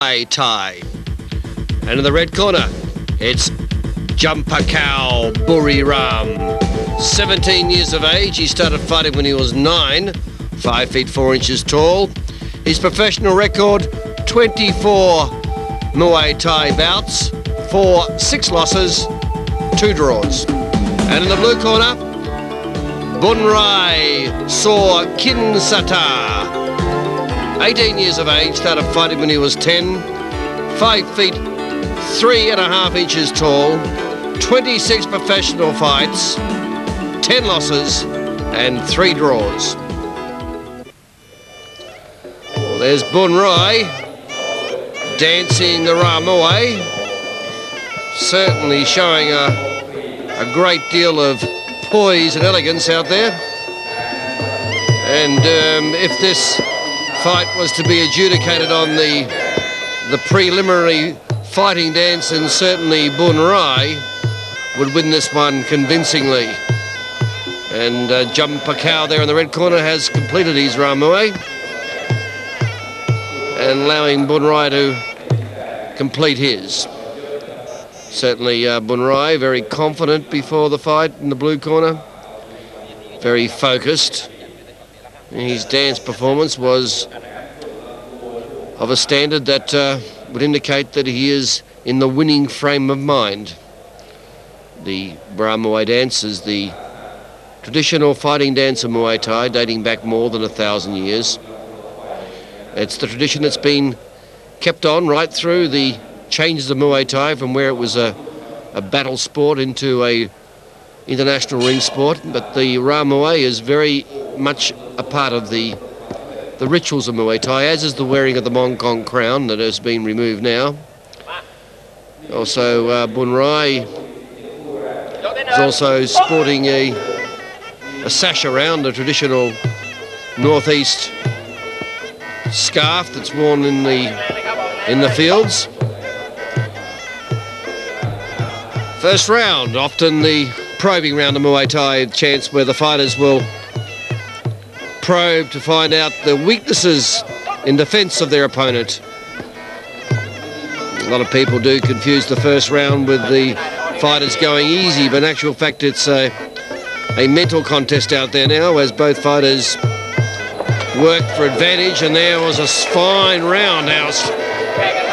Sinchataia. And in the red corner, it's Jampakow, Burirum. 17 years of age, he started fighting when he was 9, 5 feet 4 inches tall. His professional record, 24 Muay Thai bouts, 6 losses, 2 draws. And in the blue corner, Bunarye Sinchataia. 18 years of age, started fighting when he was 10, 5 feet 3.5 inches tall, 26 professional fights, 10 losses and 3 draws. Well, there's Bunarye dancing the Ramoe, certainly showing a great deal of poise and elegance out there. And if this fight was to be adjudicated on the preliminary fighting dance, and certainly Bunarye would win this one convincingly. And Jampakow there in the red corner has completed his Ramoe and allowing Bunarye to complete his. Certainly Bunarye very confident before the fight in the blue corner, very focused. His dance performance was of a standard that would indicate that he is in the winning frame of mind. The Ramoe dance is the traditional fighting dance of Muay Thai, dating back more than 1,000 years. It's the tradition that's been kept on right through the changes of Muay Thai, from where it was a battle sport into a international ring sport. But the Ramoe is very much a part of the rituals of Muay Thai, as is the wearing of the Mong Kong crown that has been removed now. Also, Bunarye is also sporting a sash around, a traditional northeast scarf that's worn in the fields. First round, often the probing round of Muay Thai, chance where the fighters will probe to find out the weaknesses in defence of their opponent. A lot of people do confuse the first round with the fighters going easy, but in actual fact it's a mental contest out there now, as both fighters work for advantage. And there was a fine roundhouse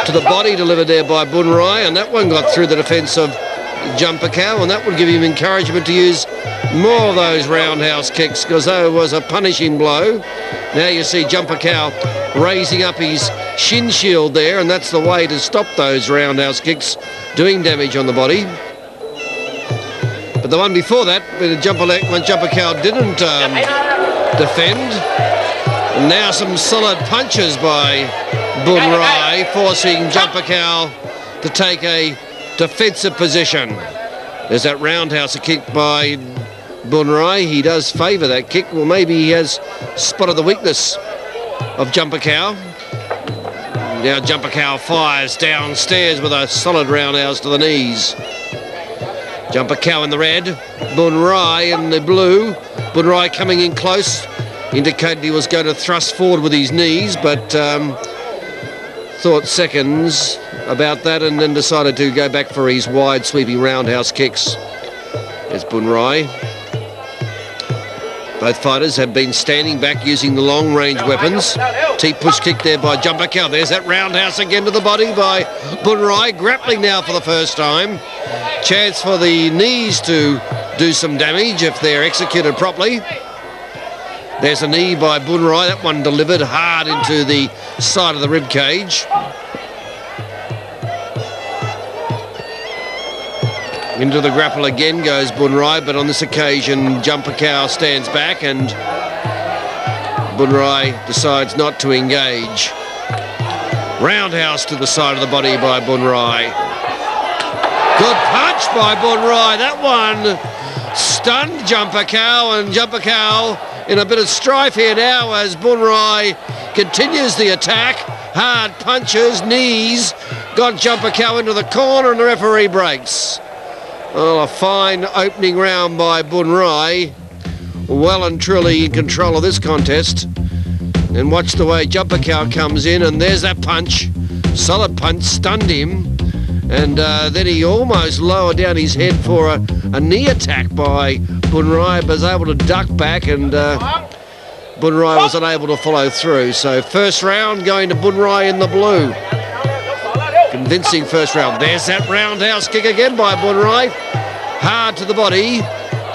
to the body delivered there by Bunarye, and that one got through the defence of Jampakow, and that would give him encouragement to use more of those roundhouse kicks, because that was a punishing blow. Now you see Jampakow raising up his shin shield there, and that's the way to stop those roundhouse kicks doing damage on the body. But the one before that, when Jampakow didn't defend, and now some solid punches by Bunarye, forcing Jampakow to take a defensive position. There's that roundhouse kick by Bunarye. He does favour that kick. Well, maybe he has spotted the weakness of Jampakow. Now Jampakow fires downstairs with a solid roundhouse to the knees. Jampakow in the red, Bunarye in the blue. Bunarye coming in close, indicated he was going to thrust forward with his knees, but thought seconds about that and then decided to go back for his wide sweeping roundhouse kicks. There's Bunarye. Both fighters have been standing back using the long range weapons. T-push kick there by Jampakow. There's that roundhouse again to the body by Bunarye, grappling now for the first time. Chance for the knees to do some damage if they're executed properly. There's a knee by Bunarye, that one delivered hard into the side of the rib cage. Into the grapple again goes Bunarye, but on this occasion Jampakow stands back and Bunarye decides not to engage. Roundhouse to the side of the body by Bunarye. Good punch by Bunarye. That one stunned Jampakow, and Jampakow in a bit of strife here now as Bunarye continues the attack. Hard punches, knees, got Jampakow into the corner, and the referee breaks. Oh, a fine opening round by Bunarye. Well and truly in control of this contest. And watch the way Jampakow comes in, and there's that punch Solid punch, stunned him, and then he almost lowered down his head for a knee attack by Bunarye, but was able to duck back, and Bunarye was unable to follow through. So first round going to Bunarye in the blue. Convincing first round. There's that roundhouse kick again by Bunarye. Hard to the body.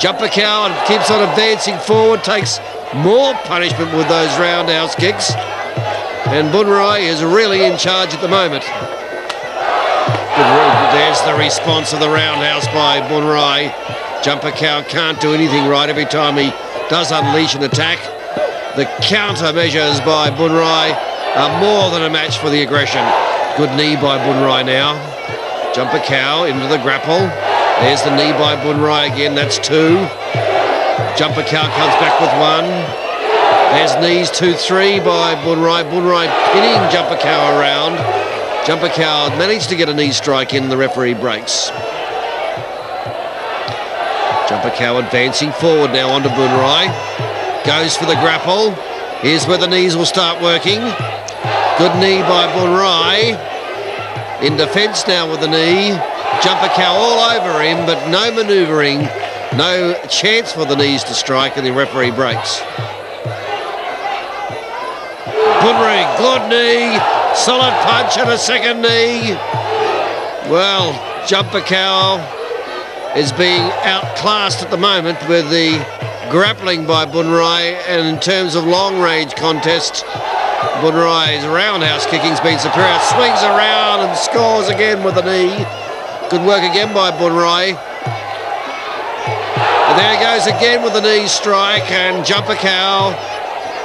Jampakow keeps on advancing forward, takes more punishment with those roundhouse kicks. And Bunarye is really in charge at the moment. There's the response of the roundhouse by Bunarye. Jampakow can't do anything right every time he does unleash an attack. The countermeasures by Bunarye are more than a match for the aggression. Good knee by Bunarye now. Jampakow into the grapple. There's the knee by Bunarye again, that's two. Jampakow comes back with one. There's knees 2-3 by Bunarye. Bunarye pinning Jampakow around. Jampakow managed to get a knee strike in, the referee breaks. Jampakow advancing forward now onto Bunarye. Goes for the grapple. Here's where the knees will start working. Good knee by Bunarye. In defence now with the knee. Jampakow all over him, but no manoeuvring. No chance for the knees to strike, and the referee breaks. Bunarye, good knee. Solid punch and a second knee. Well, Jampakow is being outclassed at the moment with the grappling by Bunarye, and in terms of long-range contests, Bunarye's roundhouse kicking's been superior. Swings around and scores again with the knee. Good work again by Bunarye. And there he goes again with the knee strike, and Jampakow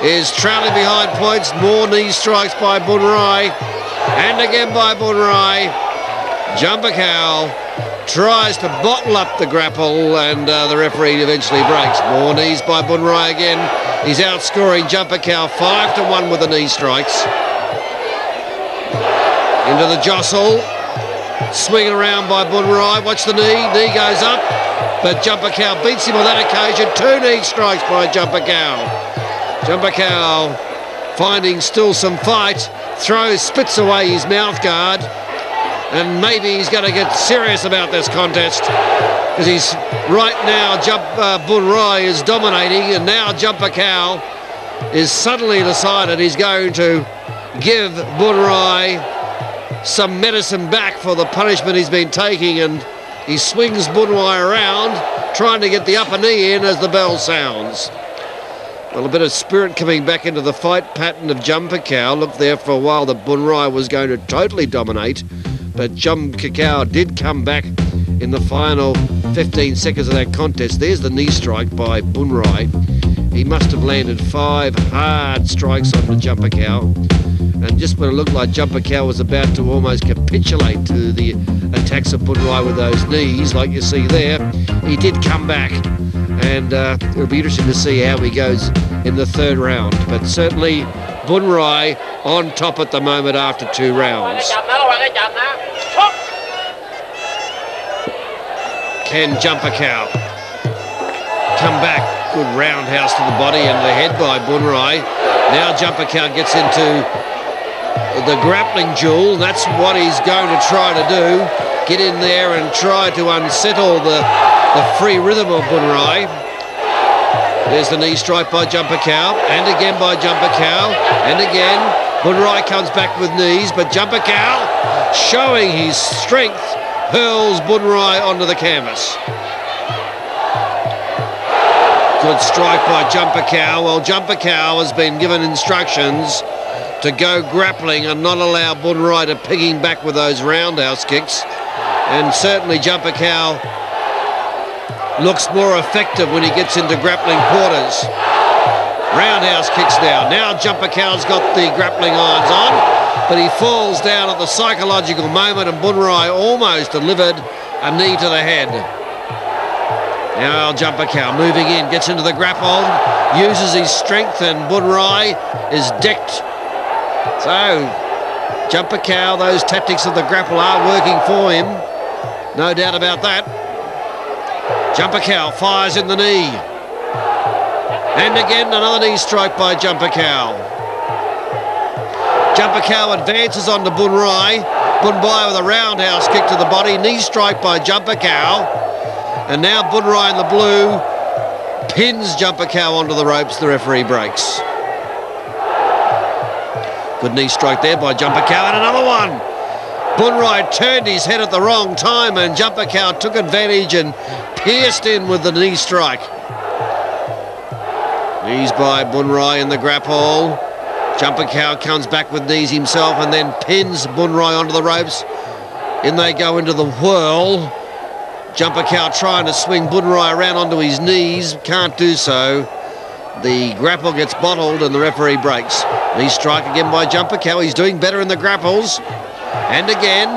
is trailing behind points. More knee strikes by Bunarye, and again by Bunarye. Jampakow tries to bottle up the grapple, and the referee eventually breaks. More knees by Bunarye again. He's outscoring Jampakow 5-1 with the knee strikes. Into the jostle. Swinging around by Bunarye. Watch the knee. Knee goes up, but Jampakow beats him on that occasion. Two knee strikes by Jampakow. Jampakow finding still some fight. Spits away his mouth guard. And maybe he's going to get serious about this contest, because he's right now, Bunarye is dominating, and now Jampakow is suddenly decided he's going to give Bunarye some medicine back for the punishment he's been taking, and he swings Bunarye around, trying to get the upper knee in as the bell sounds. Well, a bit of spirit coming back into the fight pattern of Jampakow. Looked there for a while that Bunarye was going to totally dominate, but Jampakow did come back in the final 15 seconds of that contest. There's the knee strike by Bunarye. He must have landed 5 hard strikes onto Jampakow, and just when it looked like Jampakow was about to almost capitulate to the attacks of Bunarye with those knees, like you see there, he did come back, and it'll be interesting to see how he goes in the third round. But certainly Bunarye on top at the moment after 2 rounds. Can Jampakow come back? Good roundhouse to the body and the head by Bunarye. Now Jampakow gets into the grappling duel. That's what he's going to try to do. Get in there and try to unsettle the free rhythm of Bunarye. There's the knee strike by Jampakow, and again by Jampakow, and again. Bunarye comes back with knees, but Jampakow, showing his strength, hurls Bunarye onto the canvas. Good strike by Jampakow. Well, Jampakow has been given instructions to go grappling and not allow Bunarye to pig him back with those roundhouse kicks. And certainly Jampakow looks more effective when he gets into grappling quarters. Roundhouse kicks now. Now Jampakow's got the grappling irons on, but he falls down at the psychological moment, and Bunarye almost delivered a knee to the head. Now Jampakow moving in, gets into the grapple, uses his strength, and Bunarye is decked. So Jampakow, those tactics of the grapple are working for him, no doubt about that. Jampakow fires in the knee. And again, another knee strike by Jampakow. Jampakow advances onto Bunarye. Bunarye with a roundhouse kick to the body. Knee strike by Jampakow. And now Bunarye in the blue pins Jampakow onto the ropes. The referee breaks. Good knee strike there by Jampakow, and another one. Bunarye turned his head at the wrong time, and Jampakow took advantage and pierced in with the knee strike. Knees by Bunarye in the grapple. Jampakow comes back with knees himself and then pins Bunarye onto the ropes. In they go into the whirl. Jampakow trying to swing Bunarye around onto his knees. Can't do so. The grapple gets bottled and the referee breaks. Knee strike again by Jampakow. He's doing better in the grapples. And again,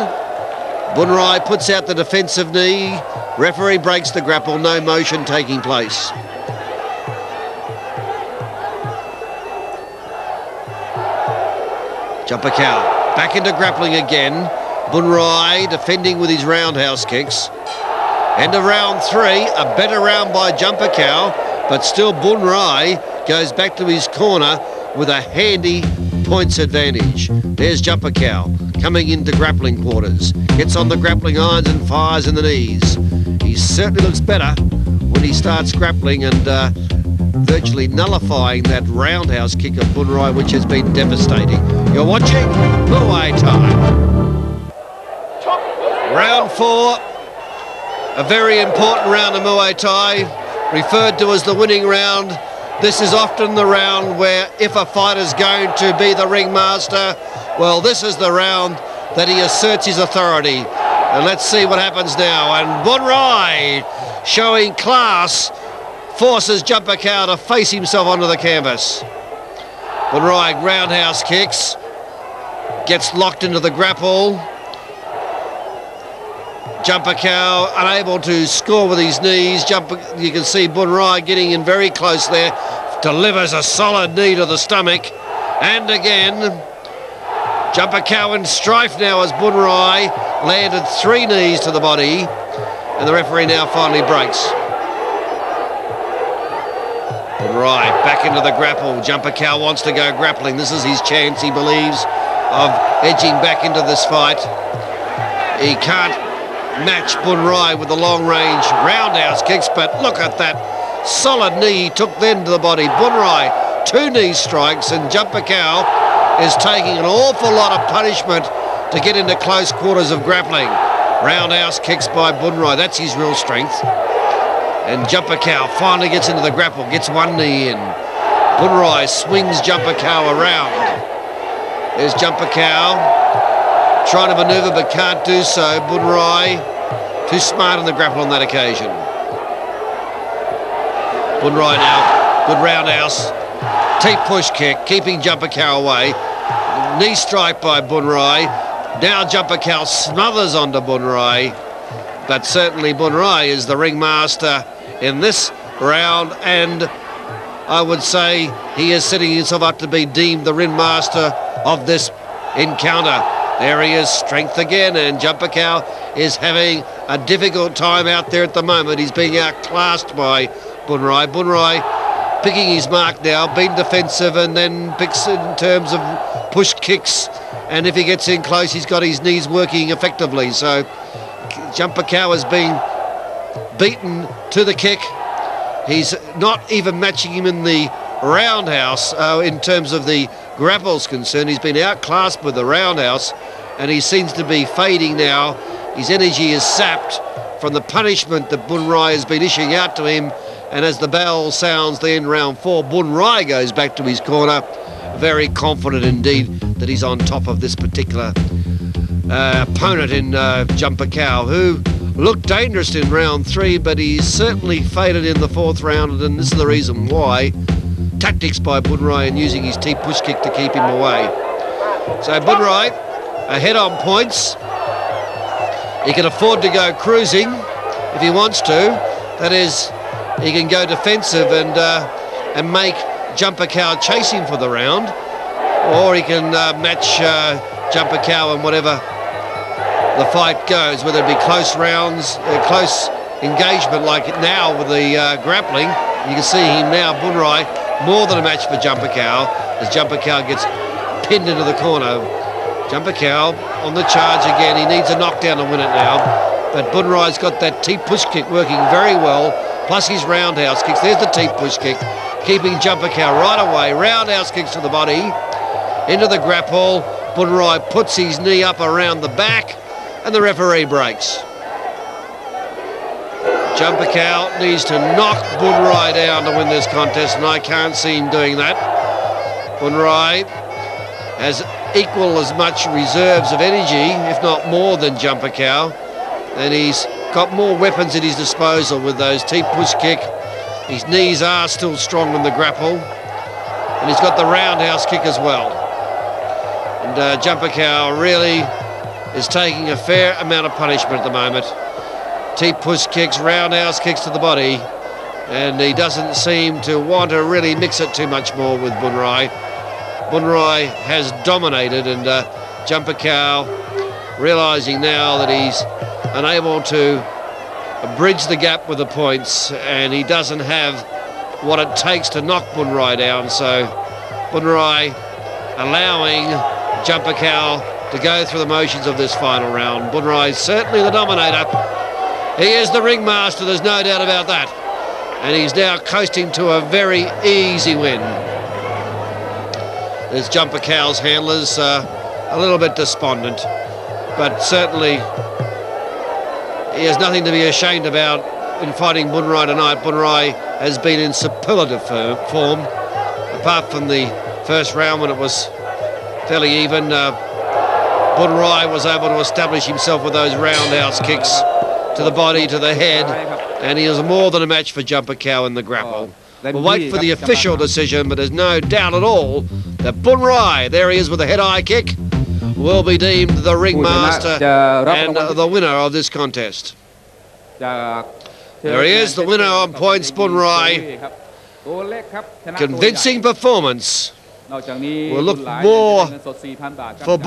Bunarye puts out the defensive knee. Referee breaks the grapple. No motion taking place. Jampakow back into grappling again. Bunarye defending with his roundhouse kicks. End of round 3, a better round by Jampakow, but still Bunarye goes back to his corner with a handy points advantage. There's Jampakow coming into grappling quarters. Gets on the grappling irons and fires in the knees. He certainly looks better when he starts grappling and virtually nullifying that roundhouse kick of Bunarye, which has been devastating. You're watching Muay Thai. Round 4, a very important round of Muay Thai, referred to as the winning round. This is often the round where if a fighter's going to be the ringmaster, well, this is the round that he asserts his authority. And let's see what happens now. And Bunarye, showing class, forces Jampakow to face himself onto the canvas. Bunarye roundhouse kicks, gets locked into the grapple. Jampakow unable to score with his knees. You can see Bunarye getting in very close there. Delivers a solid knee to the stomach. And again, Jampakow in strife now as Bunarye landed 3 knees to the body. And the referee now finally breaks. Bunarye back into the grapple. Jampakow wants to go grappling. This is his chance, he believes, of edging back into this fight. He can't match Bunarye with the long-range roundhouse kicks, but look at that solid knee he took then to the body. Bunarye, 2 knee strikes, and Jampakow is taking an awful lot of punishment to get into close quarters of grappling. Roundhouse kicks by Bunarye, that's his real strength. And Jampakow finally gets into the grapple, gets 1 knee in. Bunarye swings Jampakow around. There's Jampakow trying to manoeuvre but can't do so. Bunarye too smart in the grapple on that occasion. Bunarye now, good roundhouse. Deep push kick, keeping Jampakow away. Knee strike by Bunarye. Now Jampakow smothers onto Bunarye. But certainly Bunarye is the ringmaster in this round, and I would say he is setting himself up to be deemed the ringmaster of this encounter. There he is, strength again, and Jampakow is having a difficult time out there at the moment. He's being outclassed by Bunarye. Bunarye picking his mark now, being defensive, and then picks in terms of push kicks. And if he gets in close, he's got his knees working effectively. So Jampakow is being beaten to the kick. He's not even matching him in the roundhouse in terms of the grapple's concerned. He's been outclassed with the roundhouse, and he seems to be fading now. His energy is sapped from the punishment that Bunarye has been issuing out to him. And as the bell sounds the end round 4, Bunarye goes back to his corner, very confident indeed that he's on top of this particular opponent in Jampakow, who looked dangerous in round 3, but he's certainly faded in the 4th round, and this is the reason why. Tactics by Bunarye and using his deep push kick to keep him away. So Bunarye ahead on points. He can afford to go cruising if he wants to. That is, he can go defensive and make Jampakow chase him for the round, or he can match Jampakow in whatever the fight goes, whether it be close rounds, close engagement like now with the grappling. You can see him now, Bunarye, more than a match for Jampakow, as Jampakow gets pinned into the corner. Jampakow on the charge again. He needs a knockdown to win it now. But Bunarye's got that teep push kick working very well, plus his roundhouse kicks. There's the teep push kick, keeping Jampakow right away. Roundhouse kicks to the body, into the grapple. Bunarye puts his knee up around the back, and the referee breaks. Jampakow needs to knock Bunarye down to win this contest, and I can't see him doing that. Bunarye has equal as much reserves of energy, if not more, than Jampakow, and he's got more weapons at his disposal with those teep push kick. His knees are still strong in the grapple, and he's got the roundhouse kick as well. And Jampakow really is taking a fair amount of punishment at the moment. Teep push kicks, roundhouse kicks to the body, and he doesn't seem to want to really mix it too much more with Bunarye. Bunarye has dominated, and Jampakow, realising now that he's unable to bridge the gap with the points, and he doesn't have what it takes to knock Bunarye down, so Bunarye allowing Jampakow to go through the motions of this final round. Bunarye is certainly the dominator. He is the ringmaster, there's no doubt about that. And he's now coasting to a very easy win. There's Jampakow's handlers a little bit despondent, but certainly he has nothing to be ashamed about in fighting Bunarye tonight. Bunarye has been in superlative form, apart from the first round when it was fairly even. Bunarye was able to establish himself with those roundhouse kicks to the body, to the head, and he is more than a match for Jampakow in the grapple. We'll wait for the official decision, but there's no doubt at all that Bunarye, there he is with a head-eye kick, will be deemed the ringmaster and the winner of this contest. There he is, the winner on points, Bunarye. Convincing performance. We'll look more for Bunarye.